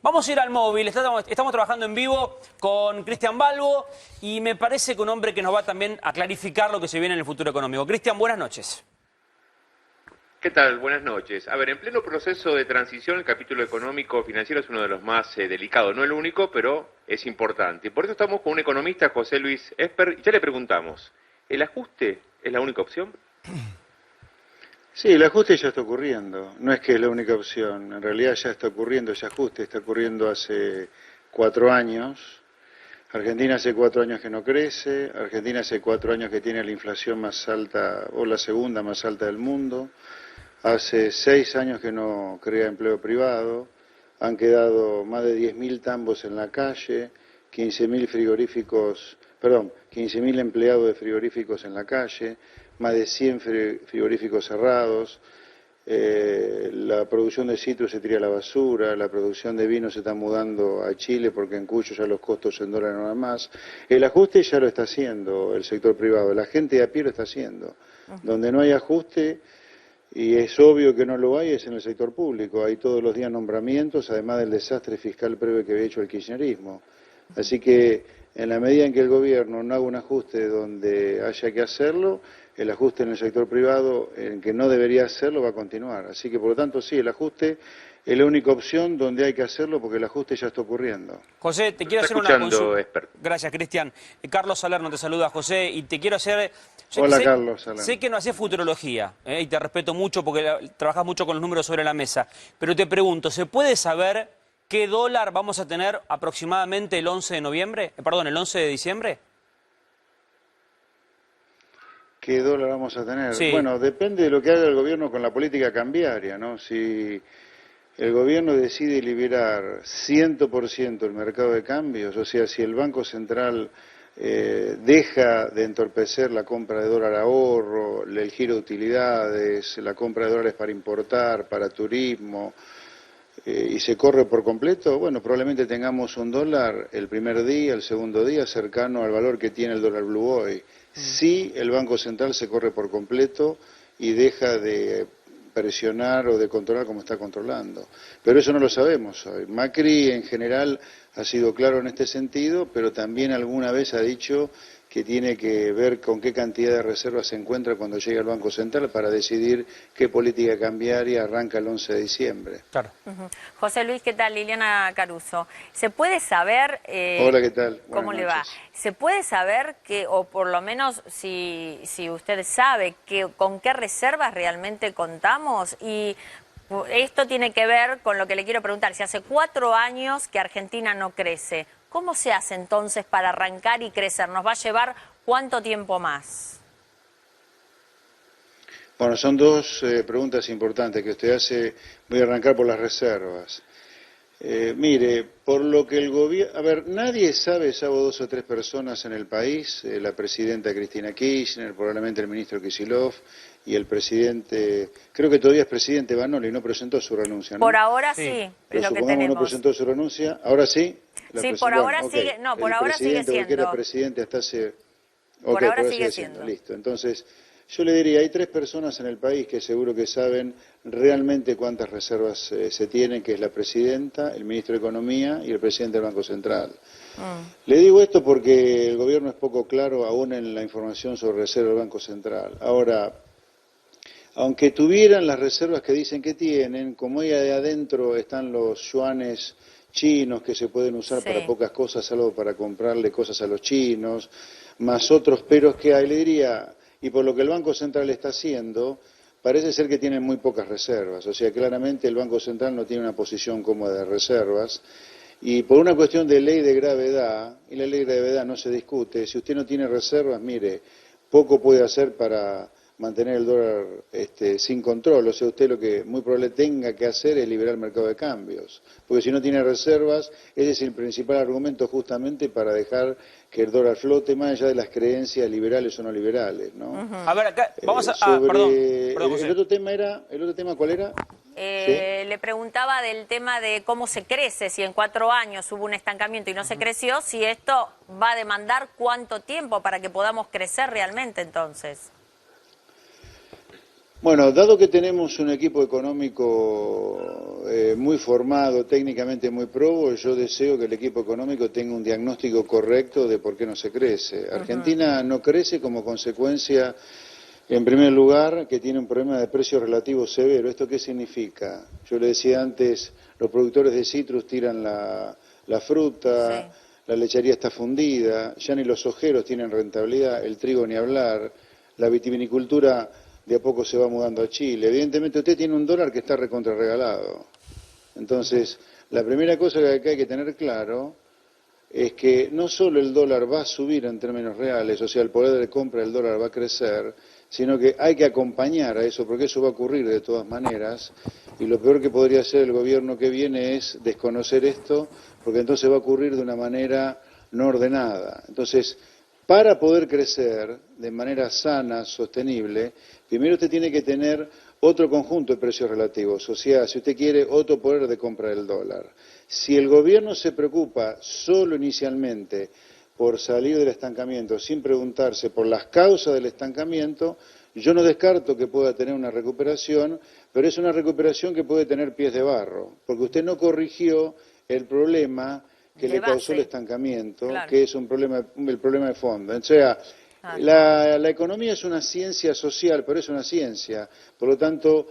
Vamos a ir al móvil, estamos trabajando en vivo con Cristian Balbo y me parece que un hombre que nos va también a clarificar lo que se viene en el futuro económico. Cristian, buenas noches. ¿Qué tal? Buenas noches. A ver, en pleno proceso de transición, el capítulo económico financiero es uno de los más delicados. No el único, pero es importante. Por eso estamos con un economista, José Luis Esper, y ya le preguntamos, ¿el ajuste es la única opción? Sí, el ajuste ya está ocurriendo. No es que es la única opción. En realidad ya está ocurriendo ese ajuste. Está ocurriendo hace 4 años. Argentina hace 4 años que no crece. Argentina hace 4 años que tiene la inflación más alta, o la segunda más alta del mundo. Hace 6 años que no crea empleo privado, han quedado más de 10.000 tambos en la calle, 15.000 empleados de frigoríficos en la calle, más de 100 frigoríficos cerrados, la producción de citrus se tira a la basura, la producción de vino se está mudando a Chile porque en Cuyo ya los costos en dólares no dan más. El ajuste ya lo está haciendo el sector privado, la gente de a pie lo está haciendo. Donde no hay ajuste, y es obvio que no lo hay, es en el sector público. Hay todos los días nombramientos, además del desastre fiscal previo que había hecho el kirchnerismo. Así que en la medida en que el gobierno no haga un ajuste donde haya que hacerlo, el ajuste en el sector privado, en que no debería hacerlo, va a continuar. Así que por lo tanto sí, el ajuste es la única opción donde hay que hacerlo porque el ajuste ya está ocurriendo. José, te quiero hacer una consulta. Gracias, Cristian. Carlos Salerno te saluda, José, y te quiero hacer... Hola, Carlos Salerno. Sé que no haces futurología, y te respeto mucho porque trabajas mucho con los números sobre la mesa, pero te pregunto, ¿se puede saber qué dólar vamos a tener aproximadamente el 11 de noviembre? Perdón, el 11 de diciembre. ¿Qué dólar vamos a tener? Sí. Bueno, depende de lo que haga el gobierno con la política cambiaria, ¿no? Si el gobierno decide liberar 100% el mercado de cambios, o sea, si el Banco Central deja de entorpecer la compra de dólar ahorro, el giro de utilidades, la compra de dólares para importar, para turismo, y se corre por completo, bueno, probablemente tengamos un dólar el primer día, el segundo día, cercano al valor que tiene el dólar blue hoy. Si el Banco Central se corre por completo y deja de presionar o de controlar como está controlando. Pero eso no lo sabemos hoy. Macri en general ha sido claro en este sentido, pero también alguna vez ha dicho que tiene que ver con qué cantidad de reservas se encuentra cuando llegue al Banco Central para decidir qué política cambiaria arranca el 11 de diciembre. Claro. José Luis, ¿qué tal? Liliana Caruso. ¿Se puede saber... Hola, ¿qué tal? ¿Cómo Buenas le va? noches. ¿Se puede saber que, o por lo menos si usted sabe, con qué reservas realmente contamos? Y esto tiene que ver con lo que le quiero preguntar. Si hace 4 años que Argentina no crece, ¿cómo se hace entonces para arrancar y crecer? ¿Nos va a llevar cuánto tiempo más? Bueno, son dos preguntas importantes que usted hace. Voy a arrancar por las reservas. Mire, por lo que el gobierno... A ver, nadie sabe, salvo 2 o 3 personas en el país, la presidenta Cristina Kirchner, probablemente el ministro Kicillof y el presidente... Creo que todavía es presidente Banoli, no presentó su renuncia, ¿no? Por ahora sí, Sí. es lo que supongamos tenemos. no presentó su renuncia, ¿ahora sí? Sí, por ahora sigue, no, por ahora sigue El presidente, porque era siendo. presidente hasta hace... Por ahora sigue siendo. Listo. Entonces, yo le diría, hay 3 personas en el país que seguro que saben realmente cuántas reservas se tienen, que es la presidenta, el ministro de Economía y el presidente del Banco Central. Le digo esto porque el gobierno es poco claro aún en la información sobre reserva del Banco Central. Ahora, aunque tuvieran las reservas que dicen que tienen, como ahí adentro están los yuanes chinos que se pueden usar para pocas cosas, salvo para comprarle cosas a los chinos, más otros peros que hay, le diría, y por lo que el Banco Central está haciendo, parece ser que tienen muy pocas reservas, o sea, claramente el Banco Central no tiene una posición cómoda de reservas, y por una cuestión de ley de gravedad, y la ley de gravedad no se discute, si usted no tiene reservas, mire, poco puede hacer para mantener el dólar sin control, o sea, usted lo que muy probable tenga que hacer es liberar el mercado de cambios, porque si no tiene reservas, ese es el principal argumento justamente para dejar que el dólar flote más allá de las creencias liberales o no liberales, ¿no? A ver, acá vamos a... Perdón, José. ¿El otro tema cuál era? Le preguntaba del tema de cómo se crece, si en 4 años hubo un estancamiento y no se creció, si esto va a demandar cuánto tiempo para que podamos crecer realmente entonces. Bueno, dado que tenemos un equipo económico muy formado, técnicamente muy probo, yo deseo que el equipo económico tenga un diagnóstico correcto de por qué no se crece. Argentina no crece como consecuencia, en primer lugar, que tiene un problema de precios relativos severo. ¿Esto qué significa? Yo le decía antes, los productores de citrus tiran la fruta, Sí. la lechería está fundida, ya ni los ojeros tienen rentabilidad, el trigo ni hablar, la vitivinicultura de a poco se va mudando a Chile. Evidentemente usted tiene un dólar que está recontrarregalado. Entonces, la primera cosa que acá hay que tener claro es que no solo el dólar va a subir en términos reales, o sea, el poder de compra del dólar va a crecer, sino que hay que acompañar a eso, porque eso va a ocurrir de todas maneras, y lo peor que podría hacer el gobierno que viene es desconocer esto, porque entonces va a ocurrir de una manera no ordenada. Entonces, para poder crecer de manera sana, sostenible, primero usted tiene que tener otro conjunto de precios relativos, o sea, si usted quiere, otro poder de compra del dólar. Si el gobierno se preocupa solo inicialmente por salir del estancamiento sin preguntarse por las causas del estancamiento, yo no descarto que pueda tener una recuperación, pero es una recuperación que puede tener pies de barro, porque usted no corrigió el problema que le causó el estancamiento, claro, que es el problema de fondo. O sea, la economía es una ciencia social, pero es una ciencia. Por lo tanto,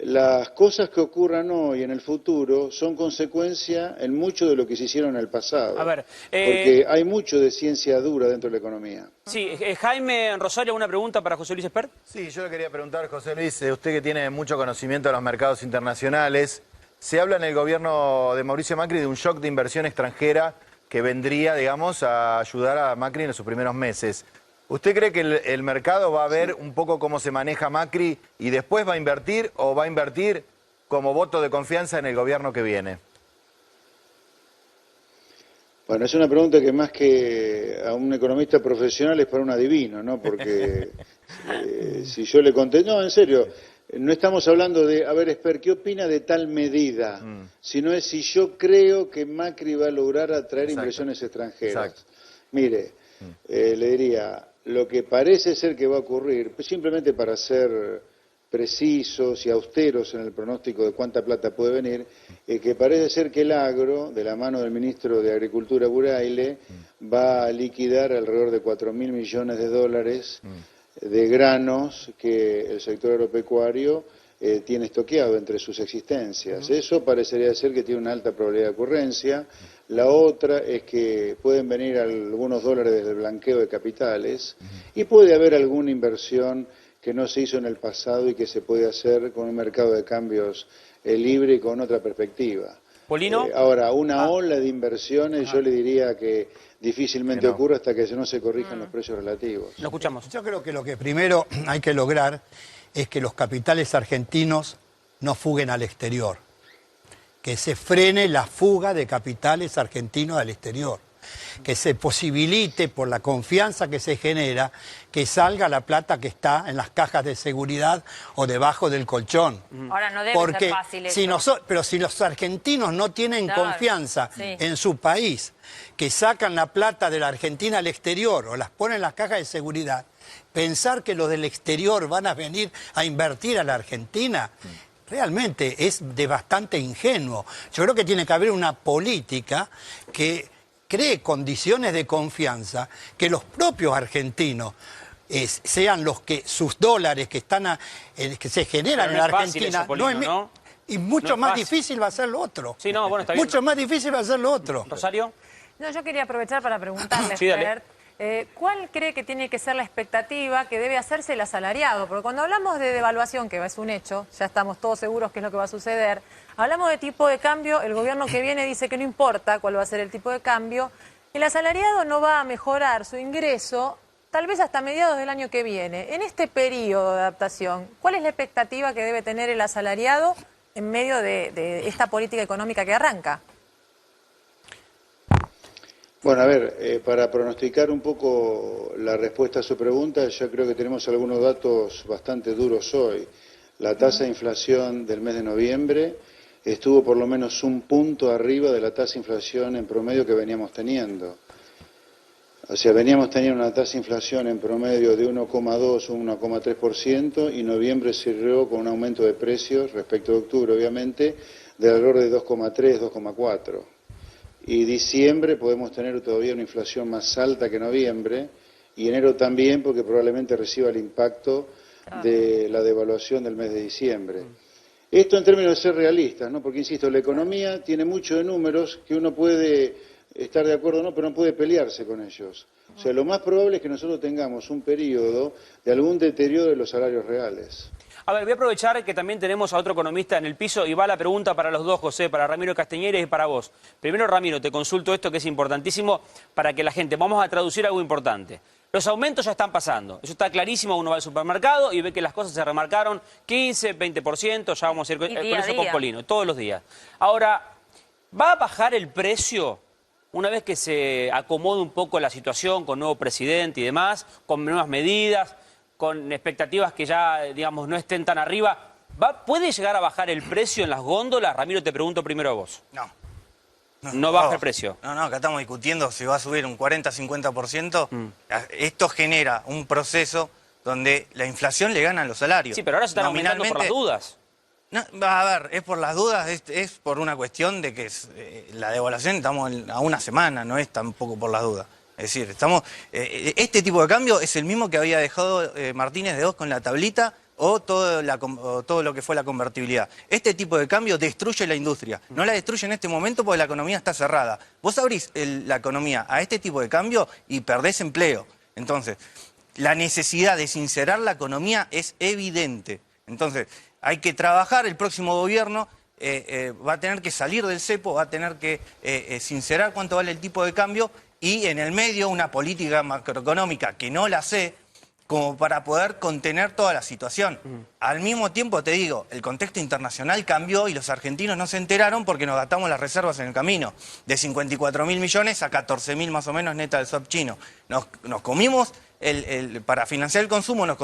las cosas que ocurran hoy en el futuro son consecuencia en mucho de lo que se hicieron en el pasado. A ver, porque hay mucho de ciencia dura dentro de la economía. Sí, Jaime Rosario, ¿alguna pregunta para José Luis Espert? Sí, yo le quería preguntar, José Luis, usted que tiene mucho conocimiento de los mercados internacionales, se habla en el gobierno de Mauricio Macri de un shock de inversión extranjera que vendría, digamos, a ayudar a Macri en sus primeros meses. ¿Usted cree que el mercado va a ver un poco cómo se maneja Macri y después va a invertir o va a invertir como voto de confianza en el gobierno que viene? Bueno, es una pregunta que más que a un economista profesional es para un adivino, ¿no? Porque si yo le contesto, no, en serio, no estamos hablando de, a ver, Esper, ¿qué opina de tal medida? Sino es si yo creo que Macri va a lograr atraer inversiones extranjeras. Exacto. Mire, le diría, lo que parece ser que va a ocurrir, pues simplemente para ser precisos y austeros en el pronóstico de cuánta plata puede venir, que parece ser que el agro, de la mano del ministro de Agricultura Buraile, va a liquidar alrededor de 4.000 millones de dólares de granos que el sector agropecuario tiene estoqueado entre sus existencias. Eso parecería ser que tiene una alta probabilidad de ocurrencia. La otra es que pueden venir algunos dólares del blanqueo de capitales y puede haber alguna inversión que no se hizo en el pasado y que se puede hacer con un mercado de cambios libre y con otra perspectiva. ¿Polino? Ahora, una ola de inversiones yo le diría que difícilmente ocurre hasta que no se corrijan los precios relativos. Lo escuchamos. Yo creo que lo que primero hay que lograr es que los capitales argentinos no fuguen al exterior, que se frene la fuga de capitales argentinos al exterior, que se posibilite por la confianza que se genera que salga la plata que está en las cajas de seguridad o debajo del colchón. Ahora no debe Porque ser fácil eso. pero si los argentinos no tienen confianza en su país, que sacan la plata de la Argentina al exterior o las ponen en las cajas de seguridad, pensar que los del exterior van a venir a invertir a la Argentina realmente es de bastante ingenuo. Yo creo que tiene que haber una política que cree condiciones de confianza, que los propios argentinos sean los que sus dólares que están que se generan en la Argentina, y mucho más difícil va a ser lo otro. Sí, no, bueno, está bien. Mucho más difícil va a ser lo otro. ¿Rosario? No, yo quería aprovechar para preguntarle, Sí, dale. Expert, ¿cuál cree que tiene que ser la expectativa que debe hacerse el asalariado? Porque cuando hablamos de devaluación, que es un hecho, ya estamos todos seguros que es lo que va a suceder, hablamos de tipo de cambio, el gobierno que viene dice que no importa cuál va a ser el tipo de cambio, el asalariado no va a mejorar su ingreso tal vez hasta mediados del año que viene. En este periodo de adaptación, ¿cuál es la expectativa que debe tener el asalariado en medio de esta política económica que arranca? Bueno, a ver, para pronosticar un poco la respuesta a su pregunta, yo creo que tenemos algunos datos bastante duros hoy. La tasa de inflación del mes de noviembre estuvo por lo menos un punto arriba de la tasa de inflación en promedio que veníamos teniendo. O sea, veníamos teniendo una tasa de inflación en promedio de 1,2 o 1,3% y noviembre cerró con un aumento de precios respecto de octubre, obviamente, de alrededor de 2,3, 2,4. Y diciembre podemos tener todavía una inflación más alta que noviembre y enero también porque probablemente reciba el impacto de la devaluación del mes de diciembre. Esto en términos de ser realistas, ¿no? Porque, insisto, la economía tiene mucho de números que uno puede estar de acuerdo o no, pero no puede pelearse con ellos. O sea, lo más probable es que nosotros tengamos un periodo de algún deterioro de los salarios reales. A ver, voy a aprovechar que también tenemos a otro economista en el piso y va la pregunta para los dos, José, para Ramiro Castañeira y para vos. Primero, Ramiro, te consulto esto que es importantísimo para que la gente, vamos a traducir algo importante. Los aumentos ya están pasando, eso está clarísimo, uno va al supermercado y ve que las cosas se remarcaron 15, 20%, ya vamos a ir con eso con Polino, todos los días. Ahora, ¿va a bajar el precio una vez que se acomode un poco la situación con nuevo presidente y demás, con nuevas medidas, con expectativas que ya, digamos, no estén tan arriba? ¿Puede llegar a bajar el precio en las góndolas? Ramiro, te pregunto primero a vos. No baja el precio. No, acá estamos discutiendo si va a subir un 40-50%. Esto genera un proceso donde la inflación le gana a los salarios. Sí, pero ahora se están aumentando por las dudas. No, a ver, es por las dudas, es por una cuestión de que la devaluación estamos a una semana, no es tampoco por las dudas. Es decir, este tipo de cambio es el mismo que había dejado Martínez de Oz con la tablita o todo lo que fue la convertibilidad. Este tipo de cambio destruye la industria. No la destruye en este momento porque la economía está cerrada. Vos abrís la economía a este tipo de cambio y perdés empleo. Entonces, la necesidad de sincerar la economía es evidente. Entonces, hay que trabajar, el próximo gobierno va a tener que salir del cepo, va a tener que sincerar cuánto vale el tipo de cambio y en el medio una política macroeconómica que no la sé, como para poder contener toda la situación. Al mismo tiempo, te digo, el contexto internacional cambió y los argentinos no se enteraron porque nos gastamos las reservas en el camino. De 54.000 millones a 14.000 más o menos neta del swap chino. Nos comimos, para financiar el consumo, nos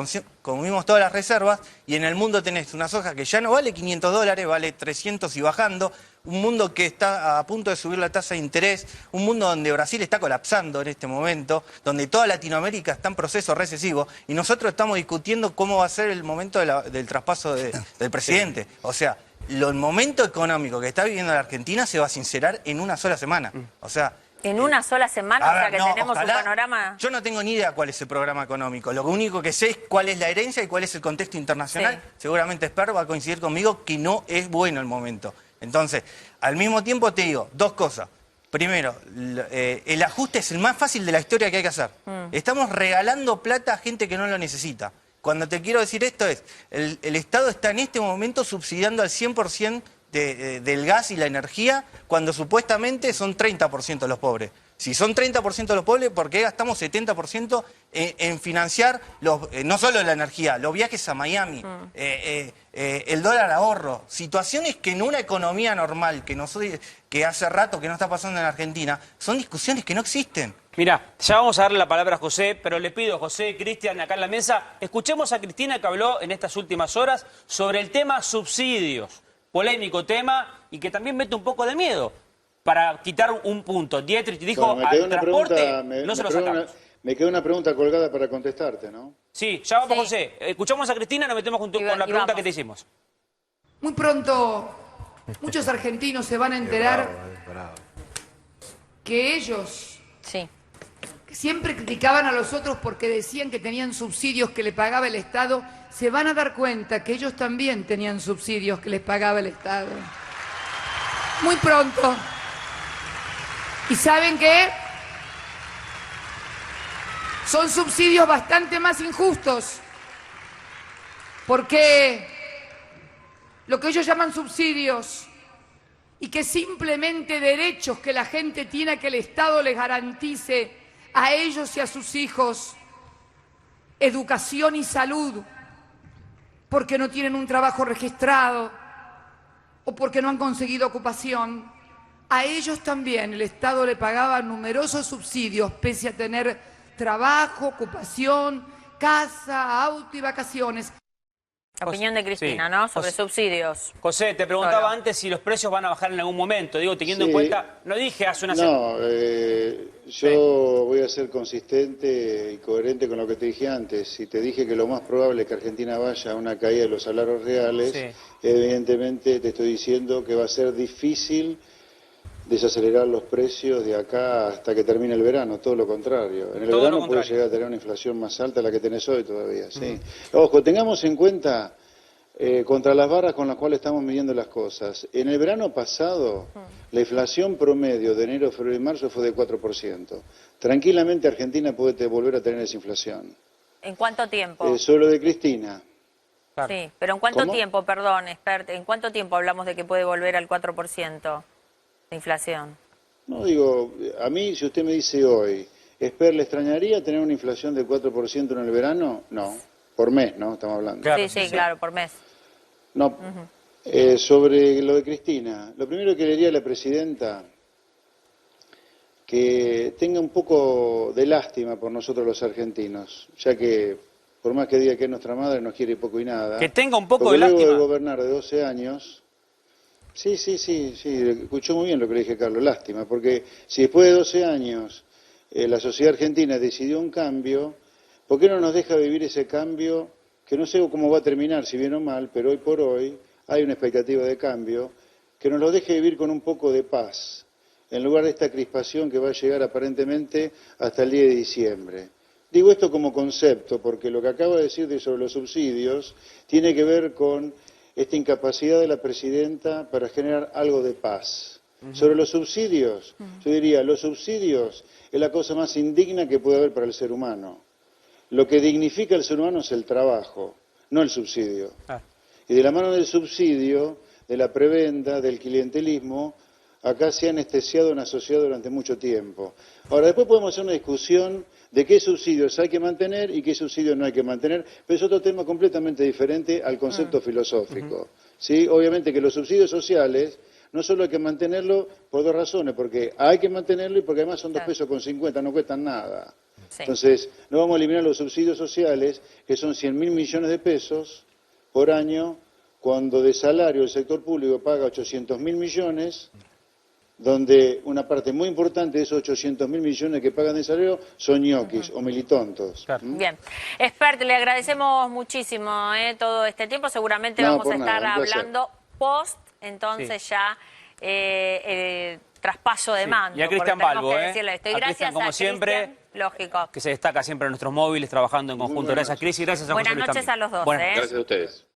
comimos todas las reservas y en el mundo tenés una soja que ya no vale $500, vale 300 y bajando. Un mundo que está a punto de subir la tasa de interés, un mundo donde Brasil está colapsando en este momento, donde toda Latinoamérica está en proceso recesivo y nosotros estamos discutiendo cómo va a ser el momento del traspaso del presidente. O sea, el momento económico que está viviendo la Argentina se va a sincerar en una sola semana. O sea, ¿en una sola semana? O sea, que tenemos un panorama... Yo no tengo ni idea cuál es el programa económico. Lo único que sé es cuál es la herencia y cuál es el contexto internacional. Sí. Seguramente Esper va a coincidir conmigo que no es bueno el momento. Entonces, al mismo tiempo te digo dos cosas. Primero, el ajuste es el más fácil de la historia que hay que hacer. Estamos regalando plata a gente que no lo necesita. Cuando te quiero decir esto es, el Estado está en este momento subsidiando al 100% del gas y la energía, cuando supuestamente son 30% los pobres. Si son 30% los pobres, ¿por qué gastamos 70% en financiar no solo la energía, los viajes a Miami, el dólar ahorro? Situaciones que en una economía normal, que hace rato que no está pasando en Argentina, son discusiones que no existen. Mirá, ya vamos a darle la palabra a José, pero le pido, José, Cristian, acá en la mesa, escuchemos a Cristina que habló en estas últimas horas sobre el tema subsidios. Polémico tema y que también mete un poco de miedo. Para quitar un punto, Dietrich dijo, al transporte no se lo sacamos. Me quedó una pregunta colgada para contestarte, ¿no? Sí, ya vamos, José. Escuchamos a Cristina y nos metemos con la pregunta que te hicimos. Muy pronto muchos argentinos se van a enterar que ellos, que siempre criticaban a los otros porque decían que tenían subsidios que le pagaba el Estado, se van a dar cuenta que ellos también tenían subsidios que les pagaba el Estado. Muy pronto. ¿Y saben qué? Son subsidios bastante más injustos, porque lo que ellos llaman subsidios y que simplemente derechos que la gente tiene a que el Estado les garantice a ellos y a sus hijos educación y salud, porque no tienen un trabajo registrado o porque no han conseguido ocupación. A ellos también el Estado le pagaba numerosos subsidios pese a tener trabajo, ocupación, casa, auto y vacaciones. La opinión de Cristina, Sí. ¿no? Sobre subsidios. José, te preguntaba Solo. antes si los precios van a bajar en algún momento. Digo, teniendo en Sí. cuenta, no dije hace una semana. No, yo voy a ser consistente y coherente con lo que te dije antes. Si te dije que lo más probable es que Argentina vaya a una caída de los salarios reales, Sí. evidentemente te estoy diciendo que va a ser difícil desacelerar los precios de acá hasta que termine el verano, todo lo contrario. En el Todo lo verano puedes contrario. llegar a tener una inflación más alta de la que tenés hoy todavía, ¿sí? Ojo, tengamos en cuenta contra las barras con las cuales estamos midiendo las cosas. En el verano pasado, la inflación promedio de enero, febrero y marzo fue de 4%. Tranquilamente Argentina puede volver a tener esa inflación. ¿En cuánto tiempo? Sobre lo de Cristina. Claro. Sí, pero ¿en cuánto ¿Cómo? tiempo, perdón, ¿en cuánto tiempo hablamos de que puede volver al 4% de inflación? No, digo, a mí, si usted me dice hoy, ¿le extrañaría tener una inflación del 4% en el verano? No. Por mes, ¿no? Estamos hablando. Claro, sí, claro, por mes. No. Sobre lo de Cristina, lo primero que le diría a la presidenta, que tenga un poco de lástima por nosotros los argentinos, ya que por más que diga que es nuestra madre, nos quiere poco y nada. Que tenga un poco porque de luego lástima. de gobernar de 12 años... Sí, escuchó muy bien lo que le dije, Carlos, lástima, porque si después de 12 años la sociedad argentina decidió un cambio, ¿por qué no nos deja vivir ese cambio? Que no sé cómo va a terminar, si bien o mal, pero hoy por hoy hay una expectativa de cambio, que nos lo deje vivir con un poco de paz, en lugar de esta crispación que va a llegar aparentemente hasta el 10 de diciembre. Digo esto como concepto, porque lo que acabo de decir sobre los subsidios tiene que ver con esta incapacidad de la presidenta para generar algo de paz. Sobre los subsidios, yo diría, los subsidios es la cosa más indigna que puede haber para el ser humano. Lo que dignifica al ser humano es el trabajo, no el subsidio. Y de la mano del subsidio, de la prebenda, del clientelismo, acá se ha anestesiado una sociedad durante mucho tiempo. Ahora, después podemos hacer una discusión de qué subsidios hay que mantener y qué subsidios no hay que mantener, pero es otro tema completamente diferente al concepto filosófico. ¿Sí? Obviamente que los subsidios sociales no solo hay que mantenerlo por dos razones, porque hay que mantenerlo y porque además son 2,50 pesos, no cuestan nada. Sí. Entonces, no vamos a eliminar los subsidios sociales, que son 100.000 millones de pesos por año, cuando de salario el sector público paga 800.000 millones, donde una parte muy importante de esos 800.000 millones que pagan de salario son ñoquis o militontos. Claro. Bien. Expert, le agradecemos muchísimo todo este tiempo. Seguramente No, vamos a por estar nada, un placer. hablando post, entonces ya el traspaso de mando. Y a Cristian porque tenemos Balbo, que decirle esto. Y a gracias Cristian, como a siempre, Cristian, lógico. que se destaca siempre en nuestros móviles, trabajando en conjunto. buenas Gracias, Cris, y gracias a José Buenas Luis noches también. a los dos. Buenas noches. Gracias a ustedes.